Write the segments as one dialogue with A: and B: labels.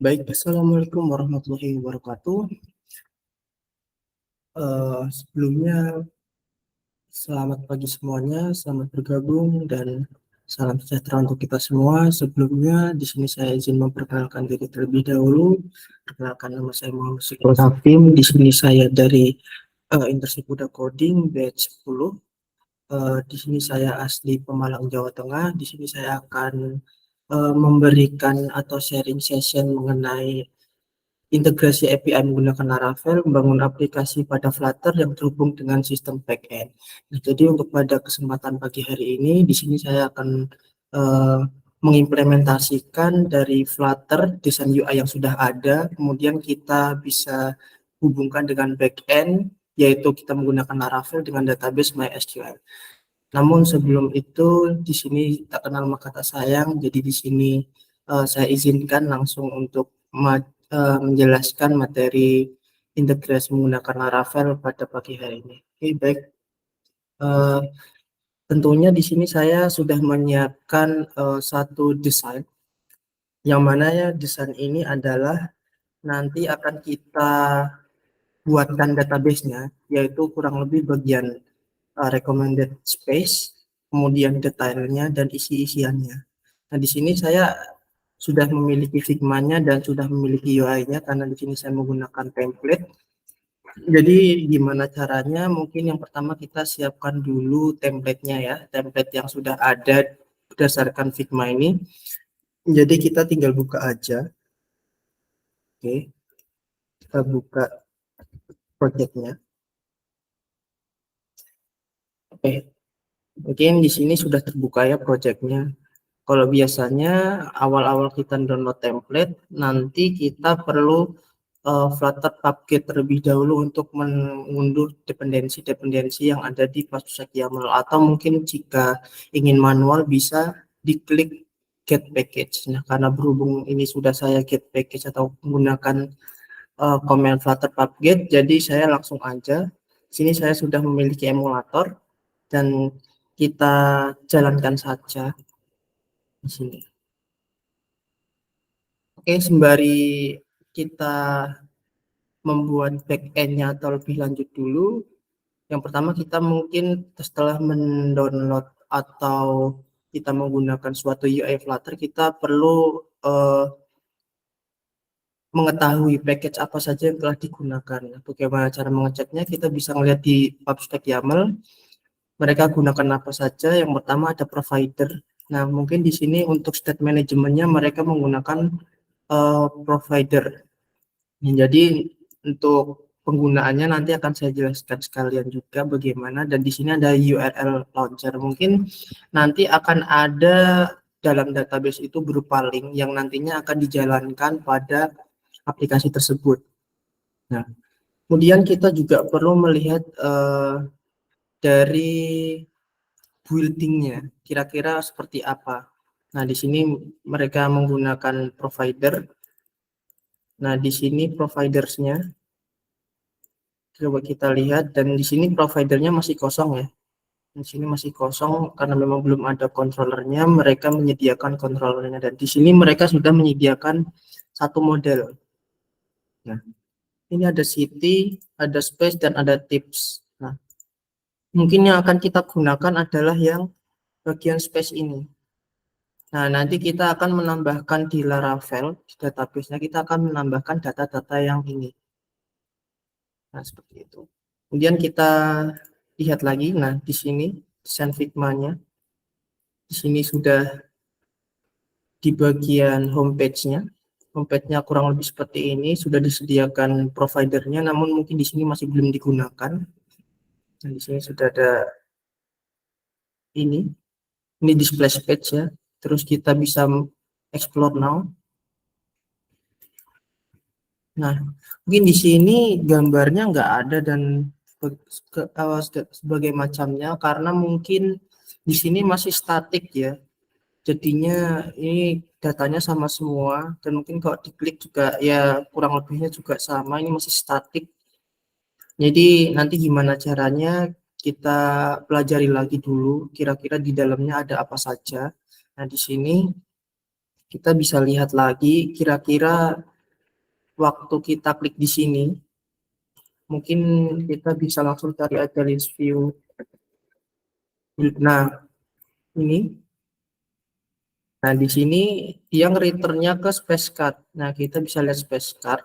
A: Baik, Assalamualaikum warahmatullahi wabarakatuh. Sebelumnya, selamat pagi semuanya, selamat bergabung dan salam sejahtera untuk kita semua. Sebelumnya, di sini saya izin memperkenalkan diri terlebih dahulu. Perkenalkan, nama saya Muhammad Syekh Hafim. Di sini saya dari Internship Buda Coding batch 10. Di sini saya asli Pemalang, Jawa Tengah. Di sini saya akan memberikan atau sharing session mengenai integrasi API menggunakan Laravel, membangun aplikasi pada Flutter yang terhubung dengan sistem backend. Nah, jadi untuk pada kesempatan pagi hari ini, di sini saya akan uh, mengimplementasikan dari Flutter desain UI yang sudah ada, kemudian kita bisa hubungkan dengan backend, yaitu kita menggunakan Laravel dengan database MySQL. Namun sebelum itu, di sini tak kenal maka tak sayang, jadi di sini saya izinkan langsung untuk menjelaskan materi integrasi menggunakan Laravel pada pagi hari ini. Oke, baik. Eh, Tentunya di sini saya sudah menyiapkan satu desain, yang mana ya desain ini adalah nanti akan kita buatkan database-nya, yaitu kurang lebih bagian recommended space, kemudian detailnya dan isi-isiannya. Nah, di sini saya sudah memiliki Figma-nya dan sudah memiliki UI-nya karena di sini saya menggunakan template. Jadi gimana caranya? Mungkin yang pertama kita siapkan dulu template-nya ya, template yang sudah ada berdasarkan Figma ini. Jadi kita tinggal buka aja. Oke, kita buka project-nya. Oke, mungkin di sini sudah terbuka ya project-nya. Kalau biasanya awal-awal kita download template, nanti kita perlu Flutter Pubget terlebih dahulu untuk mengunduh dependensi-dependensi yang ada di Flutter YAML, atau mungkin jika ingin manual bisa diklik get package. Nah, karena berhubung ini sudah saya get package atau menggunakan command Flutter Pubget, jadi saya langsung aja. Sini saya sudah memiliki emulator dan kita jalankan saja di sini. Oke, sembari kita membuat back-end-nya atau lebih lanjut dulu, yang pertama kita mungkin setelah mendownload atau kita menggunakan suatu UI Flutter, kita perlu mengetahui package apa saja yang telah digunakan. Bagaimana cara mengeceknya? Kita bisa melihat di PubStack YAML, mereka gunakan apa saja. Yang pertama ada provider. Nah, mungkin di sini untuk state manajemennya mereka menggunakan provider. Jadi untuk penggunaannya nanti akan saya jelaskan sekalian juga bagaimana, dan di sini ada URL launcher. Mungkin nanti akan ada dalam database itu berupa link yang nantinya akan dijalankan pada aplikasi tersebut. Nah, kemudian kita juga perlu melihat dari buildingnya kira-kira seperti apa. Nah, di sini mereka menggunakan provider. Nah, di sini providersnya coba kita lihat, dan di sini providernya masih kosong ya. Di sini masih kosong karena memang belum ada controllernya. Mereka menyediakan controllernya, dan di sini mereka sudah menyediakan satu model. Nah, ini ada city, ada space, dan ada tips. Nah, mungkin yang akan kita gunakan adalah yang bagian space ini. Nah, nanti kita akan menambahkan di Laravel, di database-nya kita akan menambahkan data-data yang ini. Nah, seperti itu. Kemudian kita lihat lagi, nah di sini desain Figma-nya. Di sini sudah di bagian homepage-nya. Homepage-nya kurang lebih seperti ini, sudah disediakan providernya, namun mungkin di sini masih belum digunakan. Nah, di sini sudah ada ini display page ya. Terus kita bisa explore now. Nah, mungkin di sini gambarnya nggak ada dan sebagai macamnya karena mungkin di sini masih statik ya. Jadinya ini datanya sama semua, dan mungkin kalau diklik juga ya kurang lebihnya juga sama, ini masih statik. Jadi nanti gimana caranya kita pelajari lagi dulu kira-kira di dalamnya ada apa saja. Nah, di sini kita bisa lihat lagi kira-kira waktu kita klik di sini, mungkin kita bisa langsung cari aja list view. Nah, ini. Nah, di sini dia nge-returnnya ke space card. Nah, kita bisa lihat space card.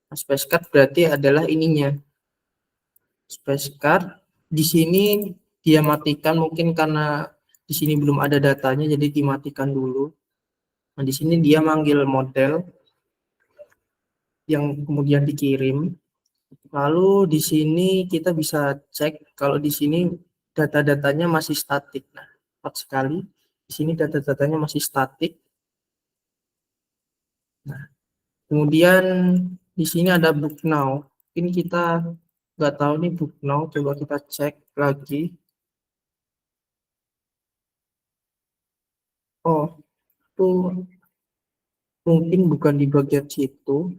A: Nah, space card berarti adalah ininya. Space card di sini dia matikan mungkin karena di sini belum ada datanya, jadi dimatikan dulu. Nah, di sini dia manggil model yang kemudian dikirim. Lalu di sini kita bisa cek kalau di sini data-datanya masih statik. Nah, cepat sekali. Di sini data-datanya masih statik. Nah, kemudian di sini ada book now. Ini kita nggak tahu nih book now. Coba kita cek lagi. Oh, itu mungkin bukan di bagian situ.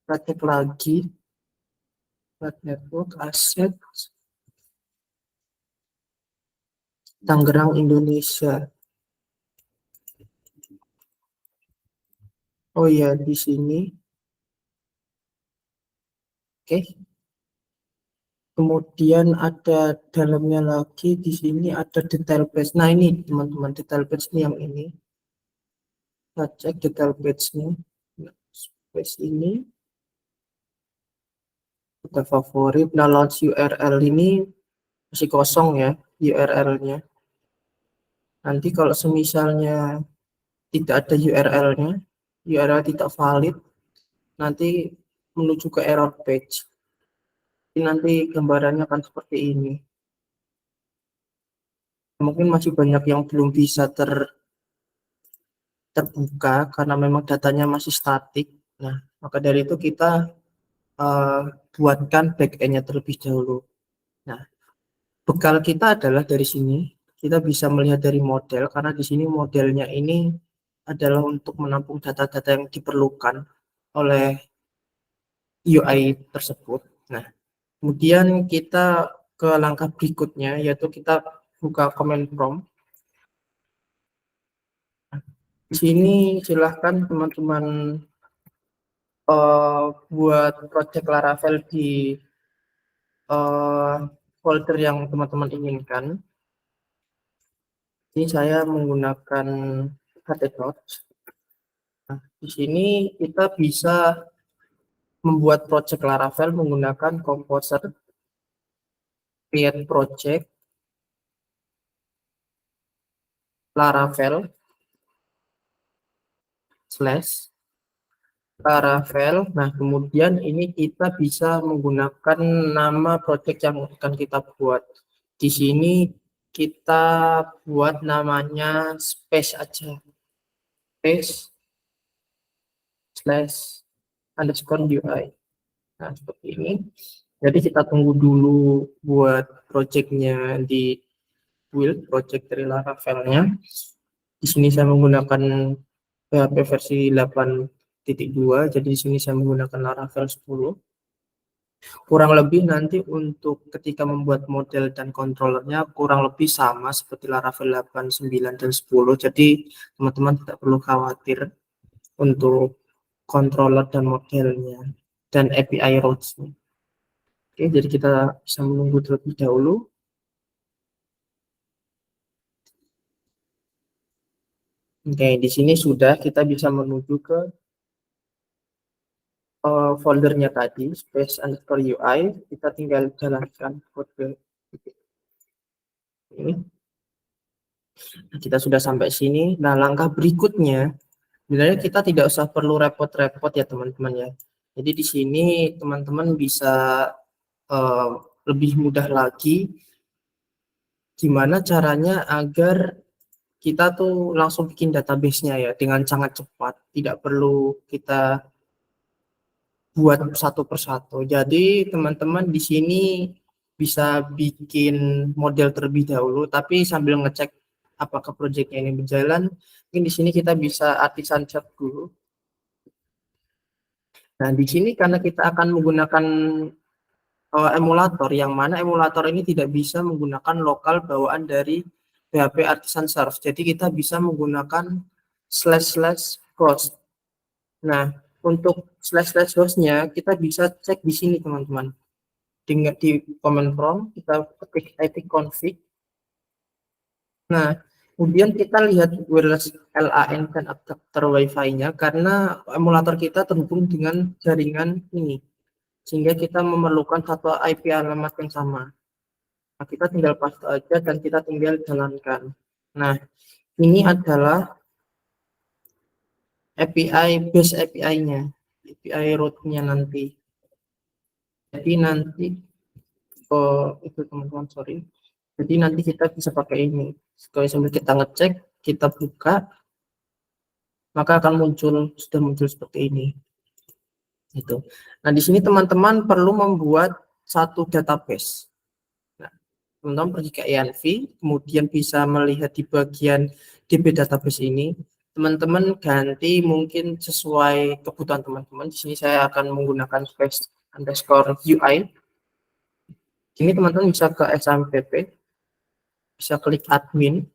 A: Kita cek lagi. Plat network, aset, Tangerang, Indonesia. Oh iya, di sini. Oke. Kemudian ada dalamnya lagi di sini ada detail page. Nah ini teman-teman detail page ini yang ini. Kita cek detail page-nya. Nah, space ini kita favorit. Nah launch URL ini masih kosong ya URL-nya. Nanti kalau semisalnya tidak ada URL-nya, URL tidak valid, nanti menuju ke error page. Nanti gambarannya akan seperti ini. Mungkin masih banyak yang belum bisa terbuka karena memang datanya masih statik. Nah, maka dari itu kita uh, buatkan backend-nya terlebih dahulu. Nah, bekal kita adalah dari sini. Kita bisa melihat dari model karena di sini modelnya ini adalah untuk menampung data-data yang diperlukan oleh UI tersebut. Nah, kemudian kita ke langkah berikutnya yaitu kita buka command prompt. Di sini silahkan teman-teman buat project Laravel di folder yang teman-teman inginkan. Ini saya menggunakan Hotnotes. Nah, di sini kita bisa membuat project Laravel menggunakan Composer, create project, Laravel, slash Laravel. Nah, kemudian ini kita bisa menggunakan nama project yang akan kita buat. Di sini kita buat namanya space aja. Space slash underscore UI. Nah, seperti ini. Jadi kita tunggu dulu buat projectnya di build, project dari Laravelnya. Di sini saya menggunakan PHP versi 8.2, jadi di sini saya menggunakan Laravel 10. Kurang lebih nanti untuk ketika membuat model dan controllernya kurang lebih sama seperti Laravel 8, 9, dan 10. Jadi teman-teman tidak perlu khawatir untuk controller dan modelnya dan API routes-nya. Oke, jadi kita bisa menunggu terlebih dahulu. Oke, di sini sudah kita bisa menuju ke foldernya tadi, space underscore UI. Kita tinggal jalankan kode ini. Nah, kita sudah sampai sini. Nah, langkah berikutnya, sebenarnya kita tidak usah perlu repot-repot ya teman-teman ya. Jadi di sini teman-teman bisa lebih mudah lagi gimana caranya agar kita tuh langsung bikin database-nya ya dengan sangat cepat. Tidak perlu kita buat satu persatu. Jadi teman-teman di sini bisa bikin model terlebih dahulu, tapi sambil ngecek apakah proyeknya ini berjalan. Mungkin di sini kita bisa artisan chart dulu. Nah, di sini karena kita akan menggunakan emulator, yang mana emulator ini tidak bisa menggunakan lokal bawaan dari PHP Artisan Serve. Jadi kita bisa menggunakan // host. Nah, untuk slash hostnya kita bisa cek di sini teman-teman. Di command prompt kita ketik ipconfig. Nah, kemudian kita lihat wireless LAN dan adapter Wi-Fi-nya karena emulator kita terhubung dengan jaringan ini, sehingga kita memerlukan satu IP alamat yang sama. Nah, kita tinggal paste aja dan kita tinggal jalankan. Nah, ini adalah API base API-nya, API root-nya nanti. Jadi nanti itu teman-teman, sorry. Jadi nanti kita bisa pakai ini. Kalau sambil kita ngecek, kita buka, maka akan sudah muncul seperti ini. Gitu. Nah, di sini teman-teman perlu membuat satu database. Nah, teman-teman pergi ke ENV, kemudian bisa melihat di bagian DB database ini. Teman-teman ganti mungkin sesuai kebutuhan teman-teman. Di sini saya akan menggunakan space_UI. Ini teman-teman bisa ke SMPP, bisa klik admin.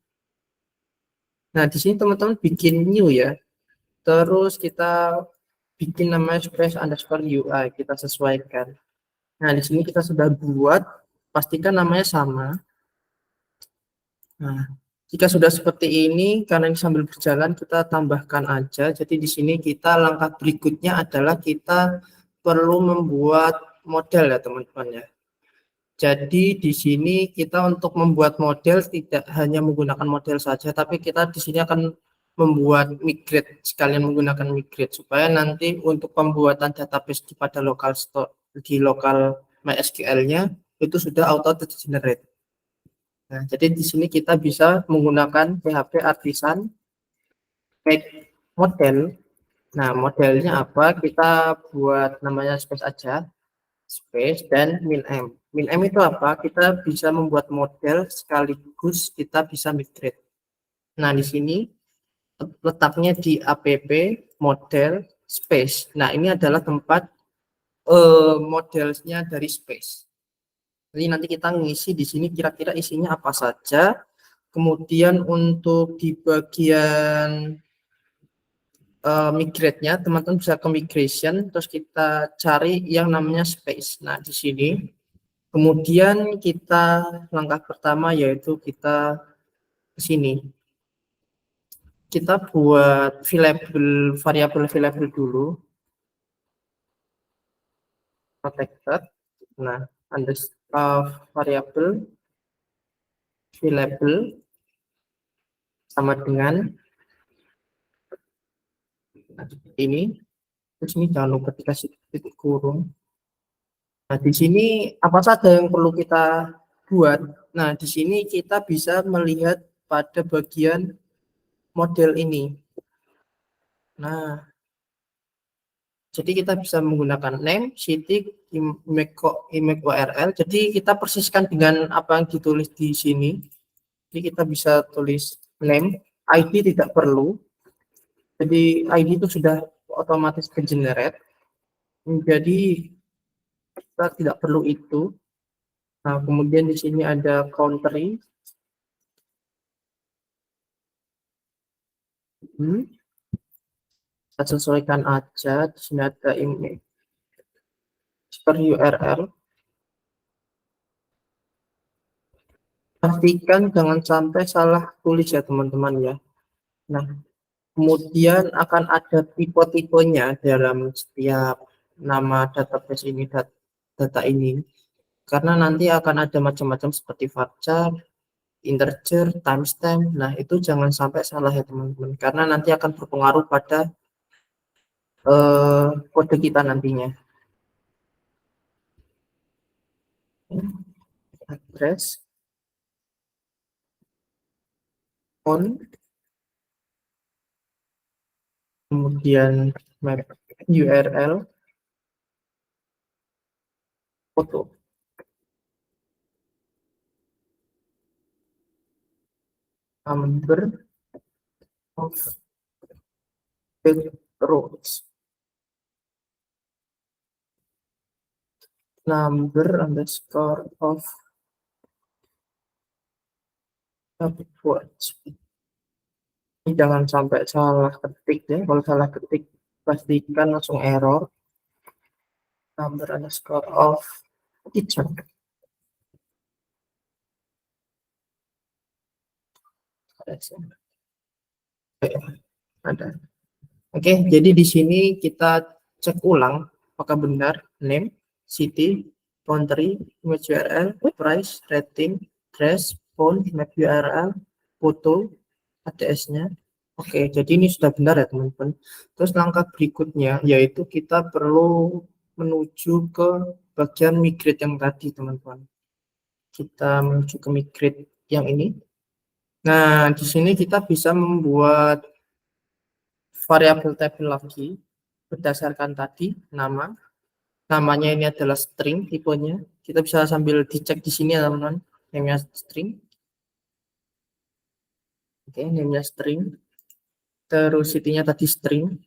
A: Nah, di sini teman-teman bikin new ya. Terus kita bikin namanya space_UI, kita sesuaikan. Nah, di sini kita sudah buat, pastikan namanya sama. Nah, jika sudah seperti ini, karena ini sambil berjalan, kita tambahkan aja. Jadi di sini kita langkah berikutnya adalah kita perlu membuat model ya teman-teman ya. Jadi di sini kita untuk membuat model tidak hanya menggunakan model saja, tapi kita di sini akan membuat migrate, sekalian menggunakan migrate supaya nanti untuk pembuatan database pada local store di lokal MySQL-nya itu sudah auto generate. Nah, jadi di sini kita bisa menggunakan PHP artisan make model. Nah, modelnya apa? Kita buat namanya space aja. Space dan min_m. Min_m itu apa? Kita bisa membuat model sekaligus kita bisa migrate. Nah, di sini letaknya di app model space. Nah, ini adalah tempat modelnya dari space. Jadi nanti kita ngisi di sini kira-kira isinya apa saja. Kemudian untuk di bagian migrate-nya, teman-teman bisa ke migration, terus kita cari yang namanya space. Nah, di sini kemudian kita langkah pertama yaitu kita ke sini. Kita buat variabel dulu, protected. Nah, variabel sama dengan ini. Terus ini jangan lupa dikasih titik kurung. Nah, di sini apa saja yang perlu kita buat? Nah, di sini kita bisa melihat pada bagian model ini. Nah, jadi kita bisa menggunakan name, city, image URL. Jadi kita persiskan dengan apa yang ditulis di sini. Jadi kita bisa tulis name, ID tidak perlu. Jadi ID itu sudah otomatis ke-generate. Jadi kita tidak perlu itu. Nah, kemudian di sini ada country. Kita sesuaikan aja. Di sini ada image per URL. Pastikan jangan sampai salah tulis ya teman-teman ya. Nah, kemudian akan ada tipe-tipenya dalam setiap nama database ini, data ini. Karena nanti akan ada macam-macam seperti varchar, integer, timestamp. Nah, itu jangan sampai salah ya teman-teman. Karena nanti akan berpengaruh pada kode kita nantinya. Address, on, kemudian map URL, foto. Number of the rows. Number underscore of words. Jangan sampai salah ketik ya. Kalau salah ketik pastikan langsung error number underscore of teacher. Ada. Oke, jadi di sini kita cek ulang apakah benar name, city, country, image URL, price, rating, dress, font, map URL, foto, ADS-nya. Oke, jadi ini sudah benar ya teman-teman. Terus langkah berikutnya yaitu kita perlu menuju ke bagian migrate yang tadi teman-teman. Kita menuju ke migrate yang ini. Nah, di sini kita bisa membuat variabel table lagi berdasarkan tadi namanya ini adalah string tipenya. Kita bisa sambil dicek di sini ya teman-teman, namanya string. Oke, namanya string. Terus city-nya tadi string.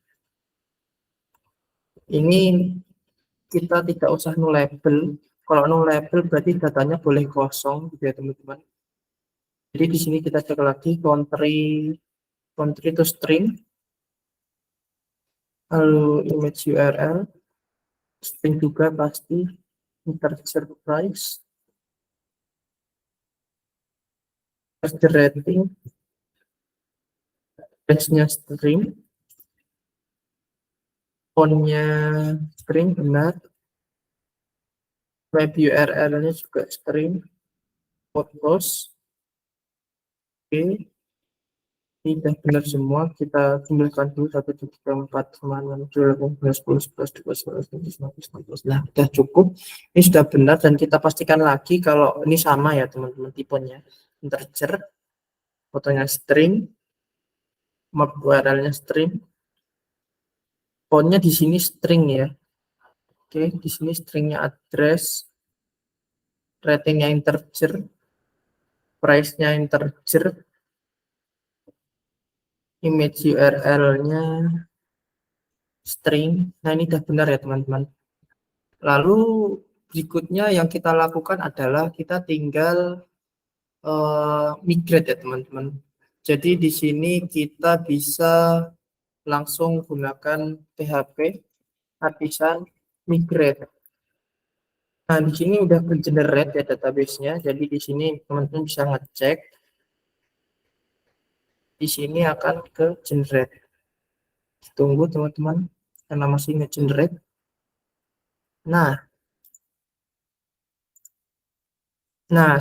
A: Ini kita tidak usah null label. Kalau null label berarti datanya boleh kosong gitu ya teman-teman. Jadi di sini kita cek lagi country itu string, lalu image URL string juga pasti, integer price, terus the rating, range-nya string, font-nya string benar, web URL-nya juga string, photos, oke, ini sudah benar semua. Kita kumpulkan dulu 1, 2, 3, 4, 5, 6, 7, 8, 9, 10, 11, 12, 13, 14, 15, 16. Nah, sudah cukup. Ini sudah benar dan kita pastikan lagi kalau ini sama ya teman-teman tipenya. Integer, fotonya string, map URL-nya string, font-nya di sini string ya. Oke, di sini stringnya address, ratingnya integer, price-nya integer, image URL-nya string. Nah, ini sudah benar ya teman-teman. Lalu berikutnya yang kita lakukan adalah kita tinggal migrate ya teman-teman. Jadi di sini kita bisa langsung gunakan PHP artisan migrate. Nah, di sini udah generate ya database-nya. Jadi di sini teman-teman bisa ngecek. Di sini akan ke generate. Tunggu teman-teman, karena masih nge-generate. Nah,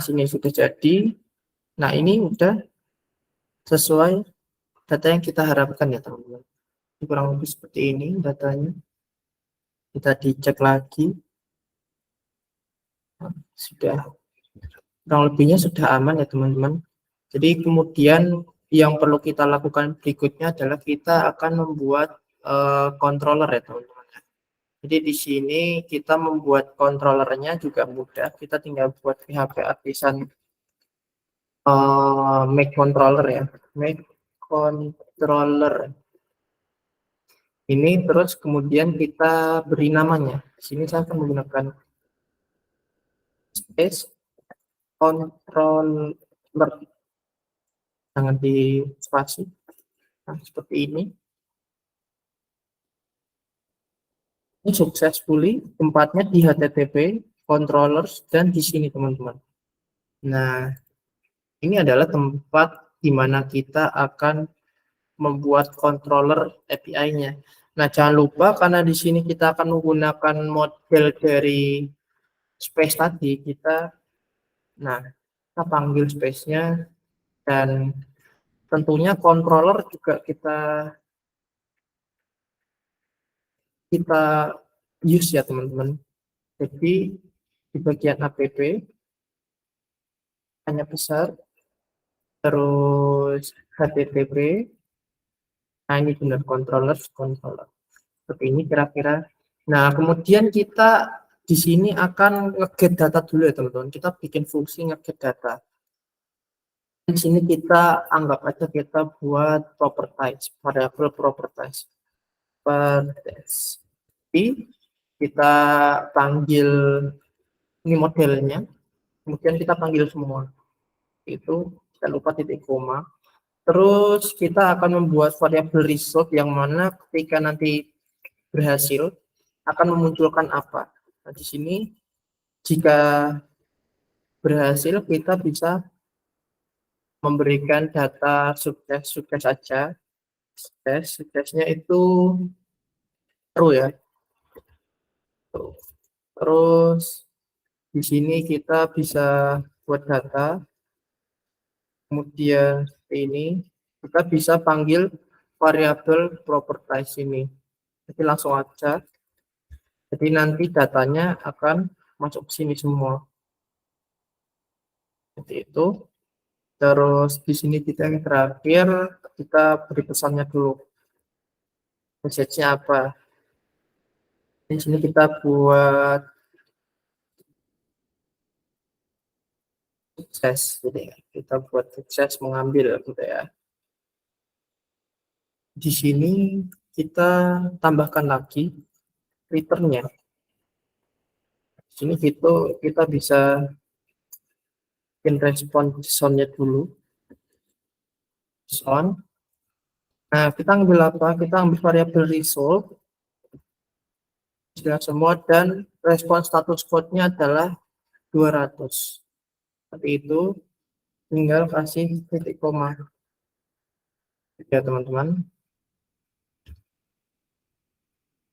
A: sini sudah jadi. Nah, ini udah sesuai data yang kita harapkan ya teman-teman. Kurang lebih seperti ini datanya. Kita dicek lagi. Sudah, kurang lebihnya sudah aman ya teman-teman. Jadi kemudian yang perlu kita lakukan berikutnya adalah kita akan membuat controller ya teman-teman. Jadi di sini kita membuat controllernya juga mudah. Kita tinggal buat PHP artisan make controller ya, make controller. Ini terus kemudian kita beri namanya. Di sini saya akan menggunakan space controller, jangan di spasi. Nah, seperti ini. Ini successfully, tempatnya di HTTP, controllers, dan di sini teman-teman. Nah, ini adalah tempat di mana kita akan membuat controller API-nya. Nah, jangan lupa karena di sini kita akan menggunakan model dari space tadi, kita panggil space-nya dan tentunya controller juga kita use ya teman-teman. Jadi di bagian app hanya besar, terus HTTP. Nah, ini benar controller seperti ini kira-kira. Nah, kemudian kita di sini akan nge-get data dulu ya teman-teman. Kita bikin fungsi nge-get data. Di sini kita anggap aja kita buat properties, variable properties. Kita panggil ini modelnya, kemudian kita panggil semua. Itu kita lupa titik koma. Terus kita akan membuat variabel result yang mana ketika nanti berhasil akan memunculkan apa. Nah, di sini jika berhasil kita bisa memberikan data sukses saja. Suksesnya itu true ya. Terus di sini kita bisa buat data, kemudian ini kita bisa panggil variabel properties ini. Jadi langsung aja. Jadi nanti datanya akan masuk ke sini semua. Seperti itu. Terus di sini kita yang terakhir kita beri pesannya dulu. Message-nya apa? Di sini kita buat sukses, jadi kita buat sukses mengambil gitu ya. Di sini kita tambahkan lagi returnnya. Di sini kita bisa bikin respon JSON-nya dulu. JSON. Nah, kita ambil apa? Kita ambil variabel result. Sudah semua dan respon status code-nya adalah 200. Seperti itu, tinggal kasih titik koma. Ya, teman-teman.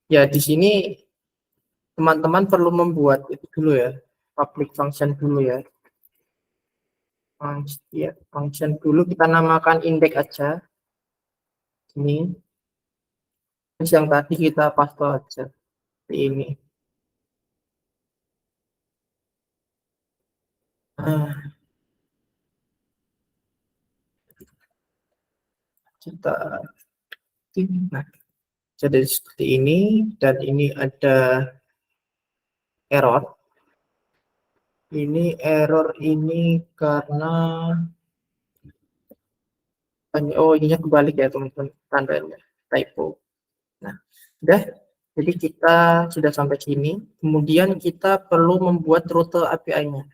A: Ya, di sini teman-teman perlu membuat itu dulu ya, public function dulu ya. Ya, function dulu kita namakan index aja. Ini. Terus yang tadi kita paste aja. Ini. Kita nah, jadi seperti ini dan ini ada error. Ini error ini karena ininya kebalik ya teman-teman, tandanya typo. Nah, udah. Jadi kita sudah sampai sini. Kemudian kita perlu membuat rute API-nya.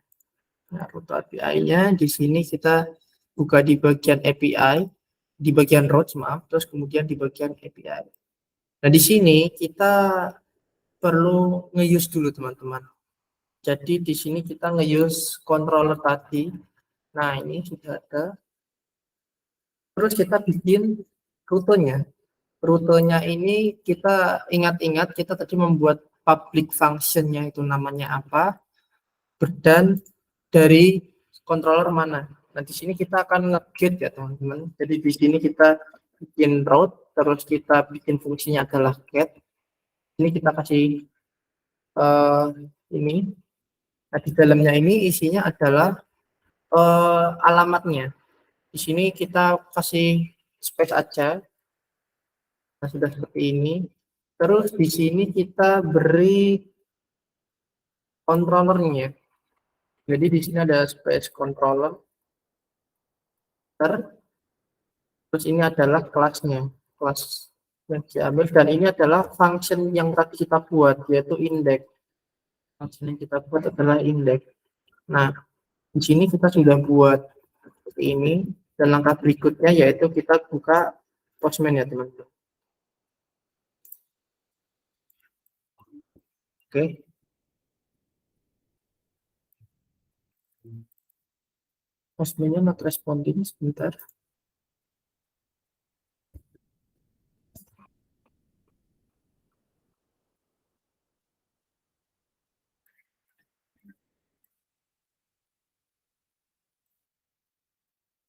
A: Nah, rute API-nya di sini kita buka di bagian API, di bagian routes, maaf, terus kemudian di bagian API. Nah, di sini kita perlu nge-use dulu teman-teman. Jadi di sini kita nge-use controller tadi. Nah, ini sudah ada. Terus kita bikin rutenya. Rutenya ini kita ingat-ingat kita tadi membuat public function-nya itu namanya apa, dan dari controller mana. Nah, di sini kita akan nge-get ya teman-teman. Jadi di sini kita bikin route, terus kita bikin fungsinya adalah get. Ini kita kasih ini. Nah, di dalamnya ini isinya adalah alamatnya. Di sini kita kasih space aja. Nah, sudah seperti ini. Terus di sini kita beri controllernya. Jadi di sini ada space controller. Terus ini adalah kelasnya, kelas yang diambil, dan ini adalah function yang tadi kita buat, yaitu index. Function yang kita buat adalah index. Nah, di sini kita sudah buat seperti ini, dan langkah berikutnya yaitu kita buka Postman ya teman-teman. Oke. Postman-nya not responding, sebentar.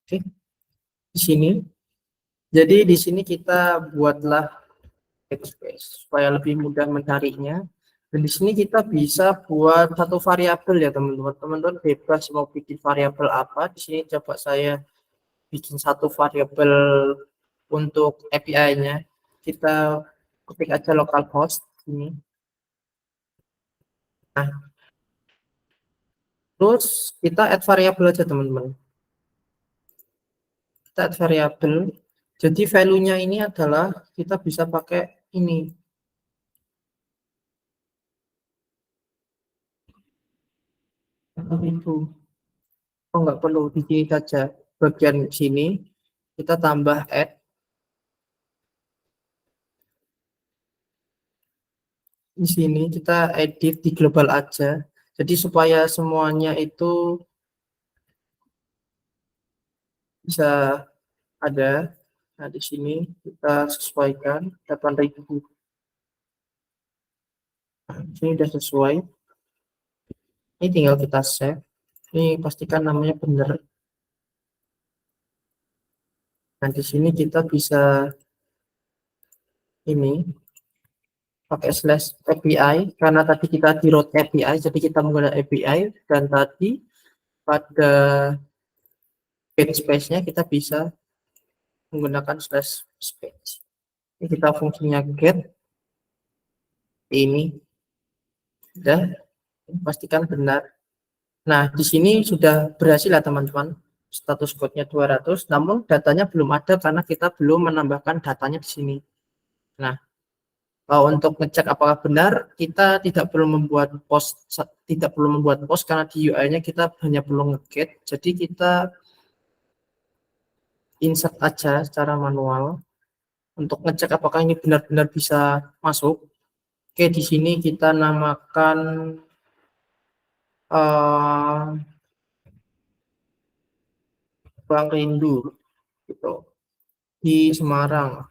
A: Oke. Di sini. Jadi di sini kita buatlah space supaya lebih mudah mencarinya. Dan di sini kita bisa buat satu variabel ya teman-teman. Teman-teman bebas mau bikin variabel apa. Di sini coba saya bikin satu variabel untuk API-nya. Kita ketik aja localhost ini. Nah, terus kita add variabel aja teman-teman. Kita add variabel. Jadi value-nya ini adalah kita bisa pakai ini. Itu. Oh, nggak perlu di sini saja. Bagian sini kita tambah add. Di sini kita edit di global aja. Jadi supaya semuanya itu bisa ada. Nah, di sini kita sesuaikan 8.000. Nah, ini sudah sesuai. Ini tinggal kita save. Ini pastikan namanya benar. Nah, di sini kita bisa ini pakai slash API karena tadi kita di root API, jadi kita menggunakan API dan tadi pada page space-nya kita bisa menggunakan slash space. Ini kita fungsinya get ini dan pastikan benar. Nah, di sini sudah berhasil ya teman-teman. Status code-nya 200, namun datanya belum ada karena kita belum menambahkan datanya di sini. Nah, untuk ngecek apakah benar, kita tidak perlu membuat post karena di UI-nya kita hanya perlu nge-get. Jadi kita insert aja secara manual untuk ngecek apakah ini benar-benar bisa masuk. Oke, di sini kita namakan Bang Rindu gitu di Semarang.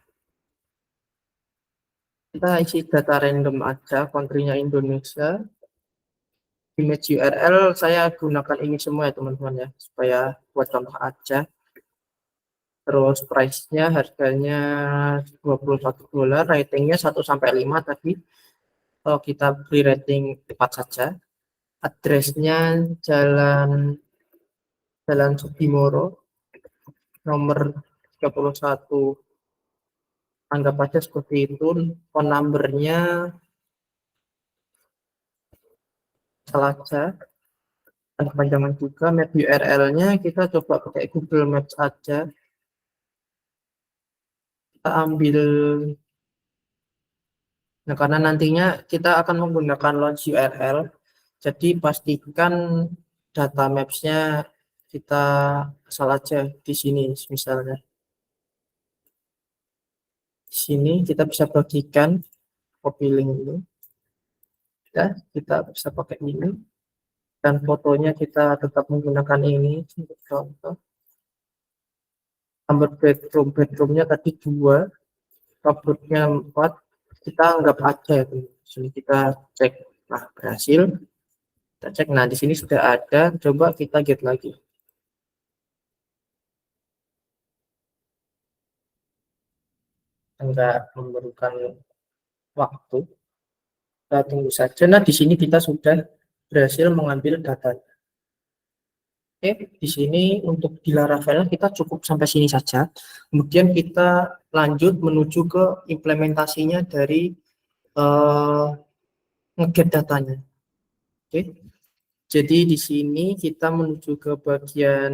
A: Kita isi data random aja, country-nya Indonesia. Image URL saya gunakan ini semua ya teman-teman ya, supaya buat contoh aja. Terus price-nya harganya $21, ratingnya 1-5 tadi. Kalau kita beri rating 4 saja. Address-nya Jalan Jalan Sudimoro nomor 31. Anggap aja seperti itu. Phone number-nya saja. Panjangan juga. Map URL-nya kita coba pakai Google Maps aja. Kita ambil, nah karena nantinya kita akan menggunakan launch URL, jadi pastikan data maps-nya kita asal aja di sini. Misalnya di sini kita bisa bagikan, copy link ini ya, kita bisa pakai ini, dan fotonya kita tetap menggunakan ini untuk contoh. Number bedroomnya tadi 2, cupboardnya 4, kita anggap aja itu. Di sini kita cek, nah berhasil. Kita cek, nah di sini sudah ada, coba kita get lagi. Enggak memerlukan waktu, kita tunggu saja. Nah di sini kita sudah berhasil mengambil data. Oke, di sini untuk di Laravel kita cukup sampai sini saja. Kemudian kita lanjut menuju ke implementasinya dari nge-get datanya. Oke, jadi di sini kita menuju ke bagian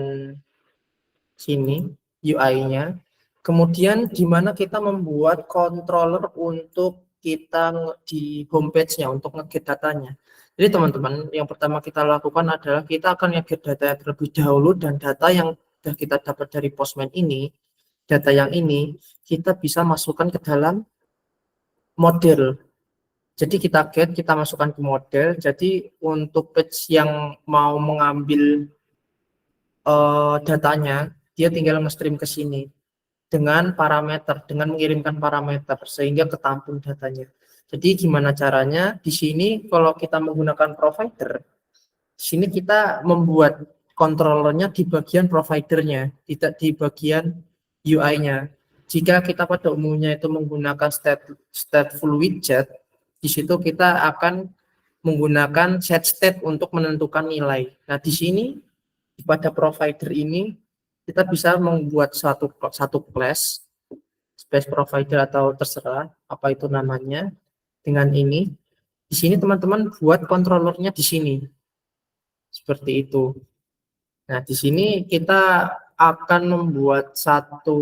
A: sini UI-nya. Kemudian di mana kita membuat controller untuk kita di homepage-nya untuk nge-get datanya. Jadi teman-teman, yang pertama kita lakukan adalah kita akan nge-get data terlebih dahulu, dan data yang sudah kita dapat dari Postman ini, data yang ini kita bisa masukkan ke dalam model. Jadi kita get, kita masukkan ke model. Jadi untuk page yang mau mengambil datanya, dia tinggal nge-stream ke sini dengan parameter, dengan mengirimkan parameter sehingga ketampung datanya. Jadi gimana caranya? Di sini kalau kita menggunakan provider, di sini kita membuat controllernya di bagian providernya, tidak di bagian UI-nya. Jika kita pada umumnya itu menggunakan stateful widget, di situ kita akan menggunakan set state untuk menentukan nilai. Nah, di sini pada provider ini kita bisa membuat satu class space provider atau terserah apa itu namanya. Dengan ini di sini teman-teman buat controllernya di sini seperti itu. Nah, di sini kita akan membuat satu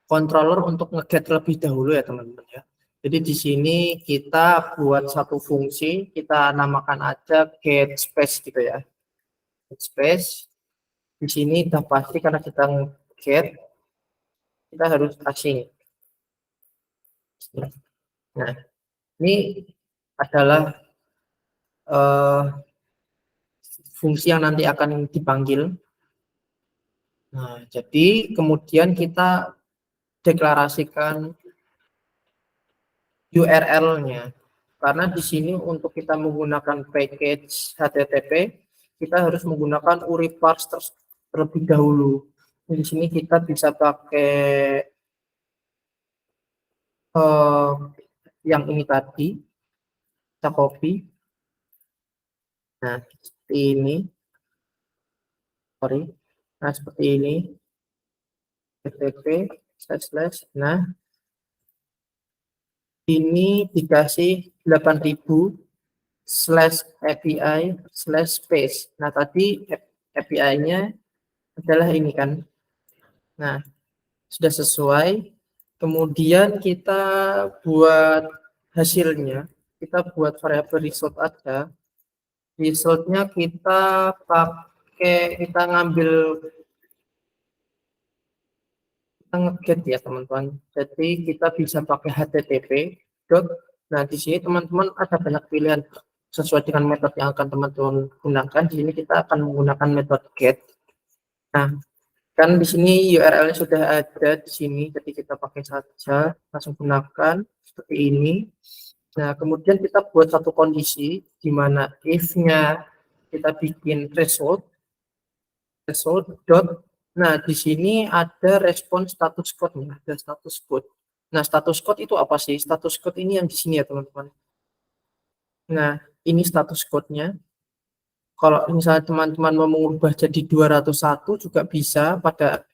A: controller untuk nge-get terlebih dahulu ya teman-teman ya. Jadi di sini kita buat satu fungsi, kita namakan aja get space gitu ya. Get space. Di sini udah pasti karena kita get, kita harus kasih. Nah, Ini adalah fungsi yang nanti akan dipanggil. Nah, jadi kemudian kita deklarasikan URL-nya. Karena di sini untuk kita menggunakan package HTTP, kita harus menggunakan URI parse terlebih dahulu. Di sini kita bisa pakai yang ini tadi, kita copy. Nah, seperti ini. Sorry. Nah, seperti ini. HTTP // nah ini dikasih 8000 /API/space. Nah, tadi API-nya adalah ini kan. Nah, sudah sesuai. Kemudian kita buat hasilnya. Kita buat variabel result aja. Resultnya kita ngambil, kita nge-get ya teman-teman. Jadi kita bisa pakai HTTP dot. Nah, di sini teman-teman ada banyak pilihan sesuai dengan metode yang akan teman-teman gunakan. Di sini kita akan menggunakan metode get. Nah, kan di sini URL-nya sudah ada di sini, jadi kita pakai saja, langsung gunakan seperti ini. Nah, kemudian kita buat satu kondisi di mana if-nya kita bikin result dot. Nah, di sini ada respon status code-nya, ada status code. Nah, status code itu apa sih? Status code ini yang di sini ya, teman-teman. Nah, ini status code-nya. Kalau misalnya teman-teman mau mengubah jadi 201 juga bisa pada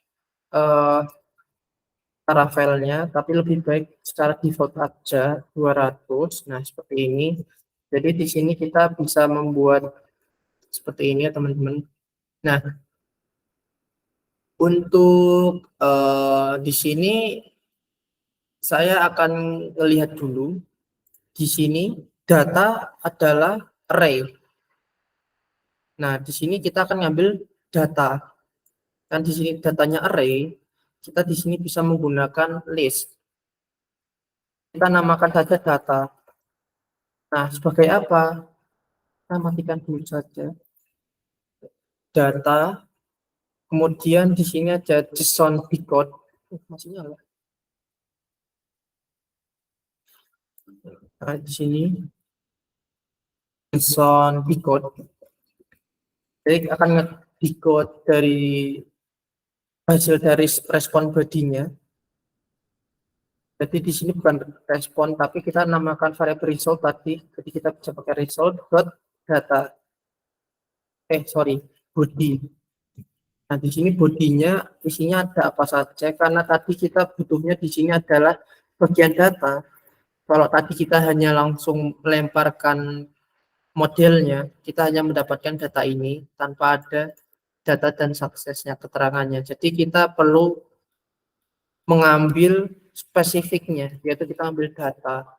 A: cara filenya, tapi lebih baik secara default aja 200. Nah, seperti ini. Jadi di sini kita bisa membuat seperti ini ya, teman-teman. Nah, untuk di sini saya akan melihat dulu. Di sini data adalah array. Nah, di sini kita akan ngambil data. Dan di sini datanya array, kita di sini bisa menggunakan list. Kita namakan saja data. Nah, sebagai apa? Kita matikan dulu saja. Data. Kemudian di sini ada JSON bcode. Masih nyala. Nah, di sini JSON bcode. Jadi akan nge-decode dari hasil dari respon bodinya. Jadi di sini bukan respon, tapi kita namakan variabel result tadi. Jadi kita bisa pakai result dot data. Body. Nah, di sini bodinya isinya ada apa saja, karena tadi kita butuhnya di sini adalah bagian data. Kalau tadi kita hanya langsung melemparkan modelnya, kita hanya mendapatkan data ini tanpa ada data dan suksesnya, keterangannya. Jadi kita perlu mengambil spesifiknya, yaitu kita ambil data.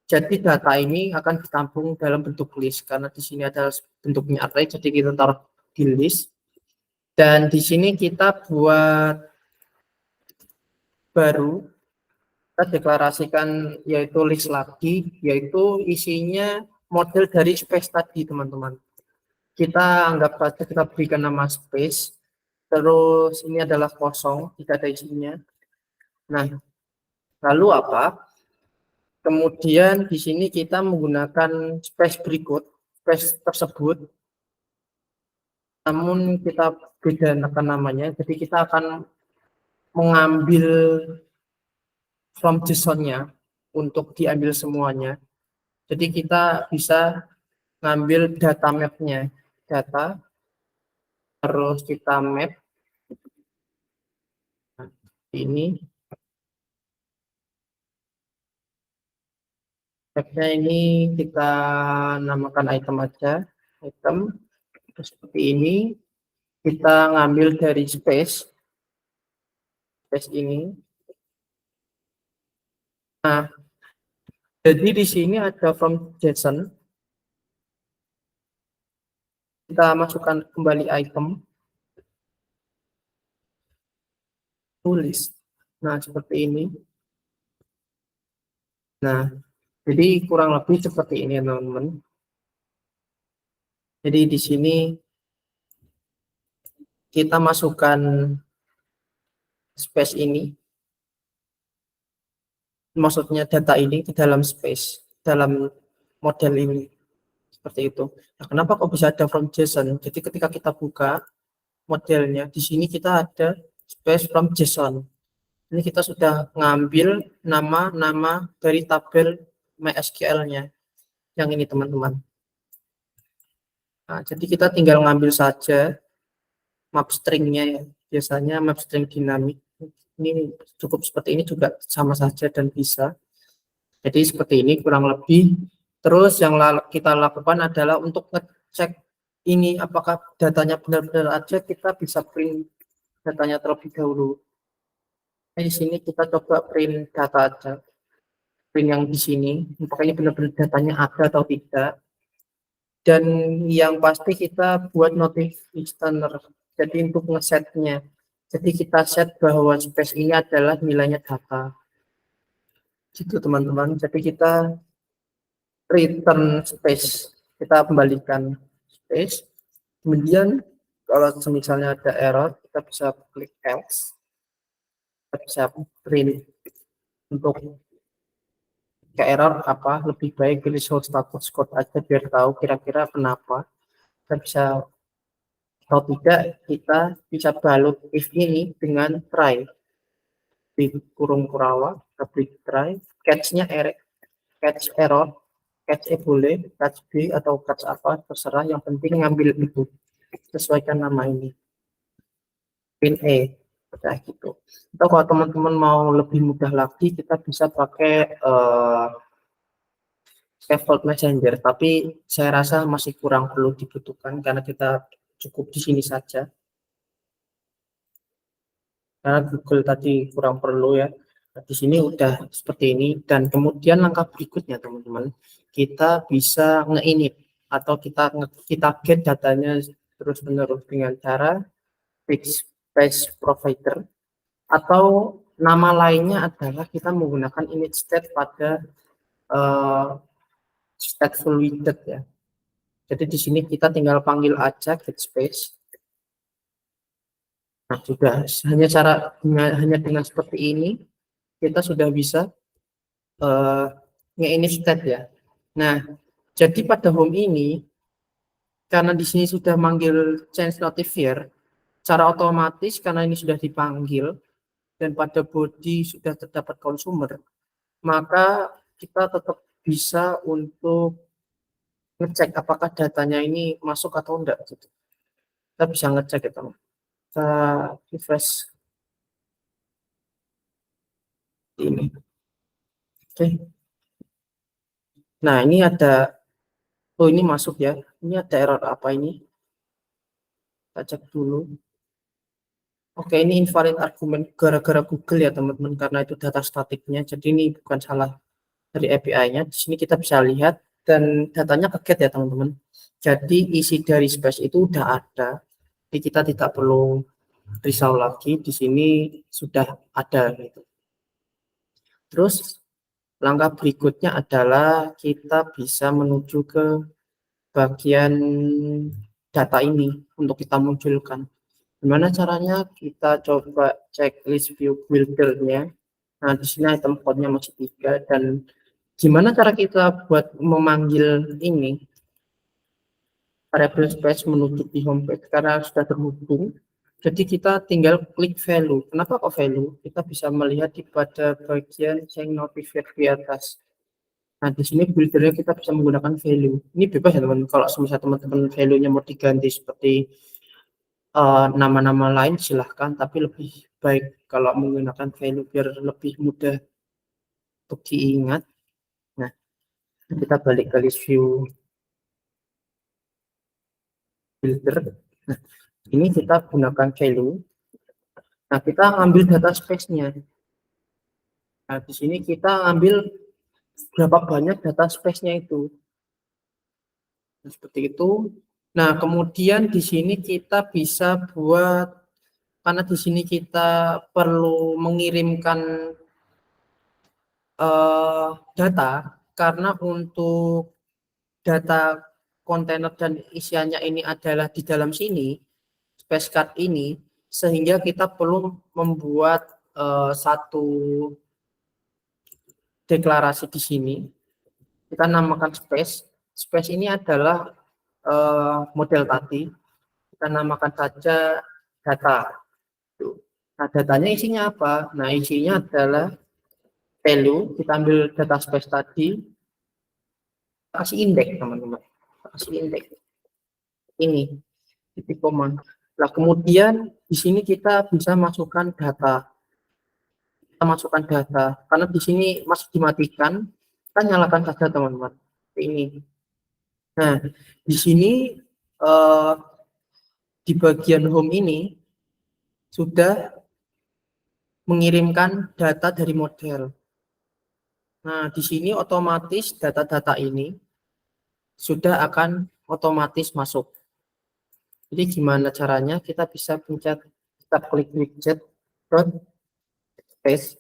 A: Jadi data ini akan ditampung dalam bentuk list, karena di sini adalah bentuknya array, jadi kita taruh di list. Dan di sini kita buat baru, kita deklarasikan yaitu list lagi, yaitu isinya model dari space tadi, teman-teman. Kita anggap saja kita berikan nama space, terus ini adalah kosong, tidak ada isinya. Nah, lalu apa? Kemudian di sini kita menggunakan space berikut, space tersebut, namun kita bedakan namanya, jadi kita akan mengambil from JSON-nya untuk diambil semuanya. Jadi kita bisa ngambil data map-nya, data, terus kita map, nah, ini, map-nya ini kita namakan item aja, item, terus seperti ini, kita ngambil dari space ini. Nah, jadi di sini ada from JSON, kita masukkan kembali item, tulis. Nah, seperti ini. Nah, Jadi kurang lebih seperti ini ya teman-teman. Jadi di sini kita masukkan space ini, maksudnya data ini ke dalam space, dalam model ini, seperti itu. Nah, kenapa kok bisa ada from JSON? Jadi ketika kita buka modelnya, di sini kita ada space from JSON. Ini kita sudah ngambil nama-nama dari tabel MySQL-nya, yang ini teman-teman. Nah, jadi kita tinggal ngambil saja map string-nya ya. Biasanya map string dinamik. Ini cukup seperti ini juga sama saja dan bisa. Jadi seperti ini kurang lebih. Terus yang kita lakukan adalah untuk ngecek ini apakah datanya benar-benar aja, kita bisa print datanya terlebih dahulu. Nah, di sini kita coba print data aja. Print yang di sini, apakah ini benar-benar datanya ada atau tidak. Dan yang pasti kita buat notif listener. Jadi untuk ngesetnya, jadi kita set bahwa space ini adalah nilainya data. Gitu teman-teman. Jadi kita return space, kita kembalikan space. Kemudian kalau misalnya ada error, kita bisa klik else, kita bisa print untuk ke error apa, lebih baik pilih show status code aja biar tahu kira-kira kenapa. Kita bisa, kalau tidak kita bisa balut if ini dengan try, di kurung kurawa, kita klik try, catch-nya catch error, catch E boleh, catch B atau catch apa terserah, yang penting ngambil itu, sesuaikan nama ini, pin E, kayak gitu. Atau kalau teman-teman mau lebih mudah lagi, kita bisa pakai scaffold messenger, tapi saya rasa masih kurang perlu dibutuhkan karena kita cukup di sini saja. Karena Google tadi kurang perlu ya. Nah, di sini udah seperti ini, dan kemudian langkah berikutnya teman-teman, kita bisa nge-init atau kita get datanya terus-menerus dengan cara fixed space provider, atau nama lainnya adalah kita menggunakan init state pada stateful widget ya. Jadi di sini kita tinggal panggil aja get space. Nah, sudah hanya dengan seperti ini kita sudah bisa nge-init state ya. Nah, jadi pada home ini, karena di sini sudah manggil change notifier, secara otomatis karena ini sudah dipanggil dan pada body sudah terdapat consumer, maka kita tetap bisa untuk ngecek apakah datanya ini masuk atau enggak gitu. Kita bisa ngecek itu. Kita refresh ini. Oke. Nah, ini ada, oh ini masuk ya. Ini ada error apa ini? Kita cek dulu. Oke, ini invalid argumen gara-gara Google ya teman-teman, karena itu data statiknya. Jadi ini bukan salah dari API-nya. Di sini kita bisa lihat dan datanya ke-get ya teman-teman. Jadi isi dari space itu udah ada. Jadi kita tidak perlu risau lagi. Di sini sudah ada gitu. Terus langkah berikutnya adalah kita bisa menuju ke bagian data ini untuk kita munculkan. Gimana caranya? Kita coba cek list view builder-nya. Nah, di sini item code-nya masih 3, dan gimana cara kita buat memanggil ini variable space menuju di homepage, karena sudah terhubung. Jadi kita tinggal klik value. Kenapa kok value? Kita bisa melihat di pada bagian change notifier di atas. Nah, di sini buildernya kita bisa menggunakan value. Ini bebas ya teman-teman. Kalau misalnya teman-teman value-nya mau diganti seperti nama-nama lain silahkan, tapi lebih baik kalau menggunakan value biar lebih mudah untuk diingat. Nah, kita balik ke list view builder. Nah, ini kita gunakan value. Nah, kita ambil data space-nya. Nah, di sini kita ambil berapa banyak data space-nya itu. Nah, seperti itu. Nah, kemudian di sini kita bisa buat, karena di sini kita perlu mengirimkan data, karena untuk data kontainer dan isiannya ini adalah di dalam sini, space card ini, sehingga kita perlu membuat satu deklarasi di sini. Kita namakan space. Space ini adalah model tadi. Kita namakan saja data. Nah, datanya isinya apa? Nah, isinya adalah value. Kita ambil data space tadi, kasih indeks, teman-teman. Kasih indeks. Ini, titik koma. Nah, kemudian di sini kita bisa masukkan data. Kita masukkan data. Karena di sini masih dimatikan, kita nyalakan saja, teman-teman. Ini. Nah, di sini di bagian home ini sudah mengirimkan data dari model. Nah, di sini otomatis data-data ini sudah akan otomatis masuk. Jadi gimana caranya? Kita bisa pencet, kita klik widget space,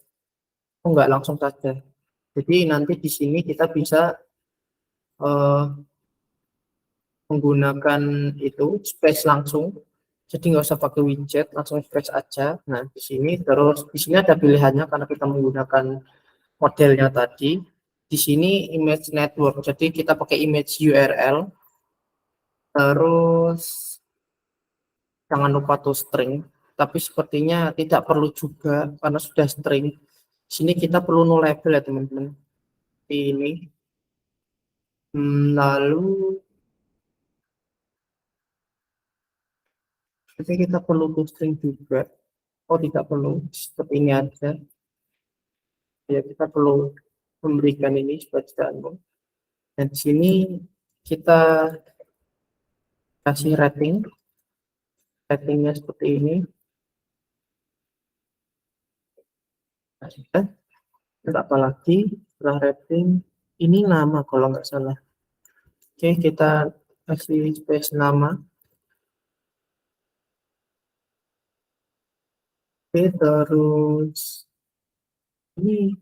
A: enggak langsung saja. Jadi nanti di sini kita bisa menggunakan itu space langsung. Jadi nggak usah pakai widget, langsung space aja. Nah, di sini terus di sini ada pilihannya karena kita menggunakan modelnya tadi. Di sini image network, jadi kita pakai image URL. Terus jangan lupa to string, tapi sepertinya tidak perlu juga karena sudah string. Di sini kita perlu no label ya teman-teman. Ini lalu kita perlu to string juga. Oh, tidak perlu, seperti ini aja. Ya, kita perlu memberikan ini sebagai contoh. Dan di sini kita kasih rating. Ratingnya seperti ini. Nah, apa lagi setelah rating ini nama kalau nggak salah. Oke, kita kasih space nama. Oke, terus ini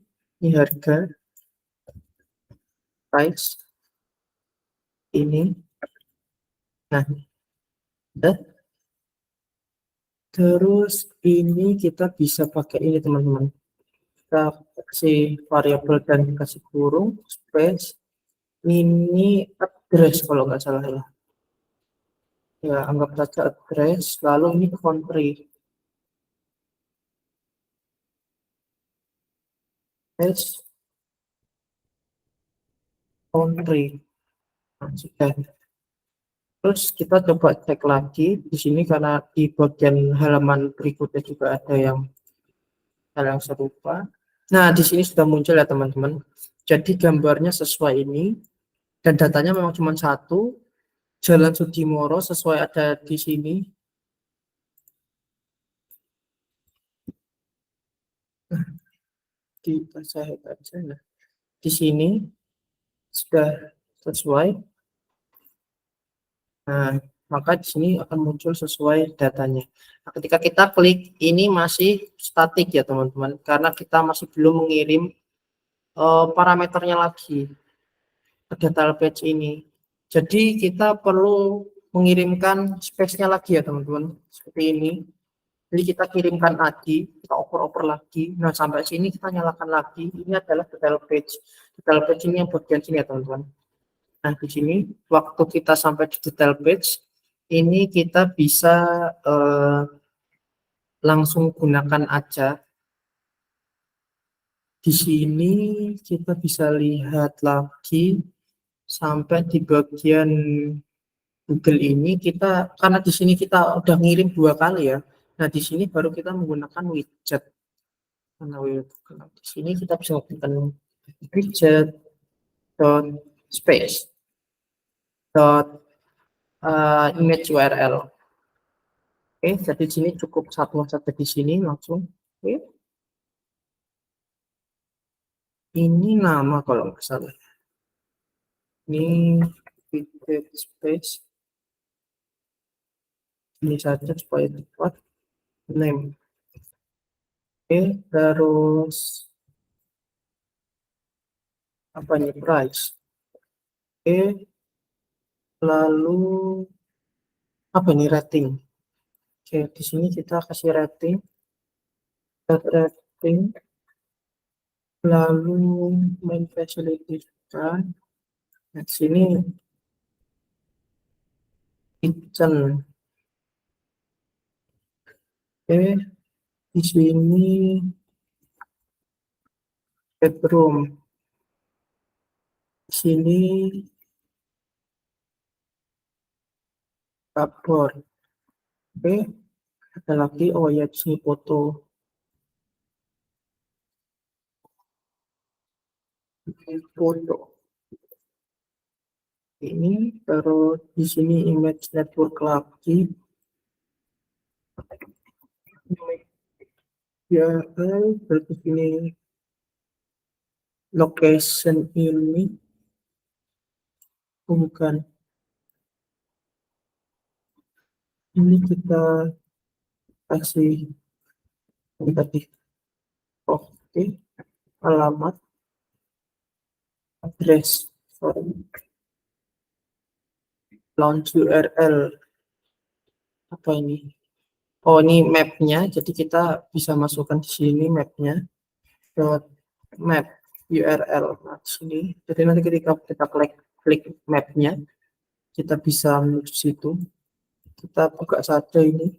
A: harga, price ini. Nah, udah. Terus ini kita bisa pakai ini teman-teman. Kita kasih variabel dan kasih kurung space. Ini address kalau nggak salah ya. Ya, anggap saja address. Lalu ini country. Country. Nah, sudah. Terus kita coba cek lagi di sini karena di bagian halaman berikutnya juga ada hal yang serupa. Nah, di sini sudah muncul ya teman-teman. Jadi gambarnya sesuai ini dan datanya memang cuma satu. Jalan Sudimoro sesuai ada di sini. Kita save aja. Nah, di sini sudah sesuai. Nah, maka di sini akan muncul sesuai datanya. Nah, ketika kita klik ini masih statik ya teman-teman, karena kita masih belum mengirim parameternya lagi ke detail page ini. Jadi kita perlu mengirimkan space-nya lagi ya teman-teman, seperti ini. Jadi kita kirimkan lagi, kita oper-oper lagi. Nah, sampai sini kita nyalakan lagi. Ini adalah detail page. Detail page ini yang bagian sini ya teman-teman. Nah, di sini waktu kita sampai di detail page, ini kita bisa langsung gunakan aja. Di sini kita bisa lihat lagi sampai di bagian Google ini kita, karena di sini kita udah ngirim 2 kali ya. Nah, di sini baru kita menggunakan widget. Nah, di sini kita bisa menggunakan widget dot space dot image URL. Oke, jadi di sini cukup satu saja di sini langsung. Oke. Ini nama kalau nggak salah. Ini widget space. Ini saja supaya cepat. Name. Oke, terus apa ini price. Oke, lalu apa ini rating. Oke, di sini kita kasih rating, rating, lalu main facility kan. Nah, di sini kitchen. Oke, di sini bedroom. Di sini dapur. Oke, ada lagi. Oh ya, di sini foto. Foto. Ini terus di sini image network lagi. Ya, berarti sini location ini bukan. Ini kita kasih tadi. Oke, alamat, address, sorry, launch URL. Apa ini? Oh, ini mapnya. Jadi kita bisa masukkan di sini mapnya. Dot map URL. Nah, di sini. Jadi nanti ketika kita klik mapnya, kita bisa menuju situ. Kita buka saja ini.